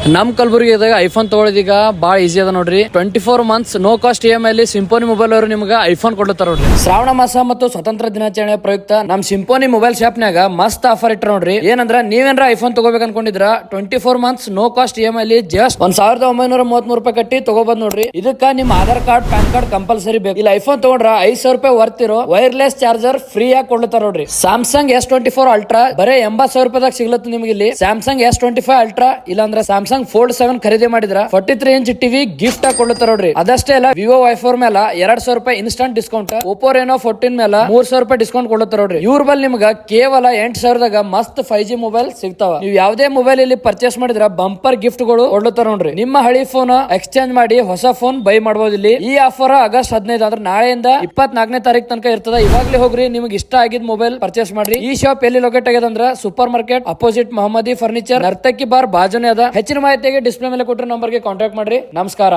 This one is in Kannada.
ನಮ್ ಕಲಬುರಗಿದಾಗ ಐಫೋನ್ ತಗೊಳ್ಳೋದೀಗ ಬಾಳ ಈಸಿ ಅದ ನೋಡ್ರಿ. 24 months ನೋ ಕಾಸ್ಟ್ EMI ಅಲ್ಲಿ ಸಿಂಪೋನಿ ಮೊಬೈಲ್ ಅವರು ನಿಮ್ಗೆ ಐಫೋನ್ ಕೊಡ್ತಾರ ನೋಡ್ರಿ. ಶ್ರಾವಣ ಮಾಸ ಮತ್ತು ಸ್ವತಂತ್ರ ದಿನಾಚರಣೆ ಪ್ರಯುಕ್ತ ನಮ್ ಸಿಂಪೋನಿ ಮೊಬೈಲ್ ಶಾಪ್ ನಾಗ ಮಸ್ತ್ ಆಫರ್ ಇಟ್ರ ನೋಡ್ರಿ. ಏನಂದ್ರ ನೀವೇನ್ರ ಐಫೋನ್ ತಗೋಬೇಕು ಅನ್ಕೊಂಡಿದ್ರ 24 months ನೋ ಕಾಸ್ಟ್ EMI ಅಲ್ಲಿ ಜಸ್ಟ್ 1933 ರೂಪಾಯಿ ಕಟ್ಟಿ ತಗೋಬಹುದು ನೋಡ್ರಿ. ಇದಕ್ಕ ನಿಮ್ Aadhaar card PAN card compulsory ಬೇಕು. ಇಲ್ಲಿ ಐಫೋನ್ ತಗೊಂಡ್ರ 500 ರೂಪಾಯಿ ವರ್ತ್ ಇರೋ ವೈರ್ಲೆಸ್ ಚಾರ್ಜರ್ ಫ್ರೀ ಆಗಿ ಕೊಡ್ತಾರ ನೋಡ್ರಿ. ಸ್ಯಾಮ್ಸಂಗ್ S24 ಅಲ್ಟ್ರಾ ಬರೇ 80,000 ರೂಪಾಯಿದಾಗ ಸಿಗ್ಲತ್ತ ನಿಮ್ಗೆ ಇಲ್ಲಿ. ಸ್ಯಾಮ್ಸಂಗ್ S25 ಅಲ್ಟ್ರಾ ಇಲ್ಲಾಂದ್ರೆ ಸ್ಯಾಮ್ಸಂಗ್ Fold 7 ಖರೀದಿ ಮಾಡಿದ್ರ 43 ಇಂಚ್ ಟಿವಿ ಗಿಫ್ಟ್ ಆಗಿ ಕೊಡ್ತಾರ ನೋಡ್ರಿ. ಅದಷ್ಟೇ ಅಲ್ಲ ವಿವೋ Y4 ಮೇಲೆ 200 ರೂಪಾಯಿ ಇನ್ಸ್ಟಂಟ್ ಡಿಸ್ಕೌಂಟ್, ಓಪೋ ರೆನೋ 14 ಮೇಲೆ 300 ರೂಪಾಯಿ ಡಿಸ್ಕೌಂಟ್ ಕೊಡ್ತಾರ ನೋಡ್ರಿ. ಇವ್ರ ಬಲ್ ನಿಮ್ಗ ಕೇವಲ 8,000ದಾಗ ಮಸ್ತ್ 5G ಮೊಬೈಲ್ ಸಿಗ್ತಾವ. ನೀವು ಯಾವ್ದೇ ಮೊಬೈಲ್ ಇಲ್ಲಿ ಪರ್ಚೇಸ್ ಮಾಡಿದ್ರ ಬಂಪರ್ ಗಿಫ್ಟ್ ಗಳು ಕೊಡ್ತಾರ ನೋಡ್ರಿ. ನಿಮ್ಮ ಹಳಿ ಫೋನ್ ಎಕ್ಸ್ಚೇಂಜ್ ಮಾಡಿ ಹೊಸ ಫೋನ್ ಬೈ ಮಾಡಬಹುದು ಇಲ್ಲಿ. ಈ ಆಫರ್ ಆಗಸ್ಟ್ 15 ಅಂದ್ರೆ ನಾಳೆಯಿಂದ 24ನೇ ತಾರೀಕು ತನಕ ಇರ್ತದ. ಇವಾಗ್ಲೇ ಹೋಗ್ರಿ, ನಿಮ್ಗೆ ಇಷ್ಟ ಆಗಿದ್ ಮೊಬೈಲ್ ಪರ್ಚೇಸ್ ಮಾಡ್ರಿ. ಈ ಶಾಪ್ ಎಲ್ಲಿ ಲೊಕೇಟ್ ಆಗ್ಯದಂದ್ರ super market opposite Mohammadi furniture Nartaki bar ಬಾಜುನೇ ಅದ. ಹೆಚ್ಚಿನ ಮಾಹಿತಿಗೆ ಡಿಸ್ಪ್ಲೇ ಮೇಲೆ ಕೊಟ್ಟಿರೋ ನಂಬರ್ಗೆ ಕಾಂಟ್ಯಾಕ್ಟ್ ಮಾಡ್ರಿ. ನಮಸ್ಕಾರ.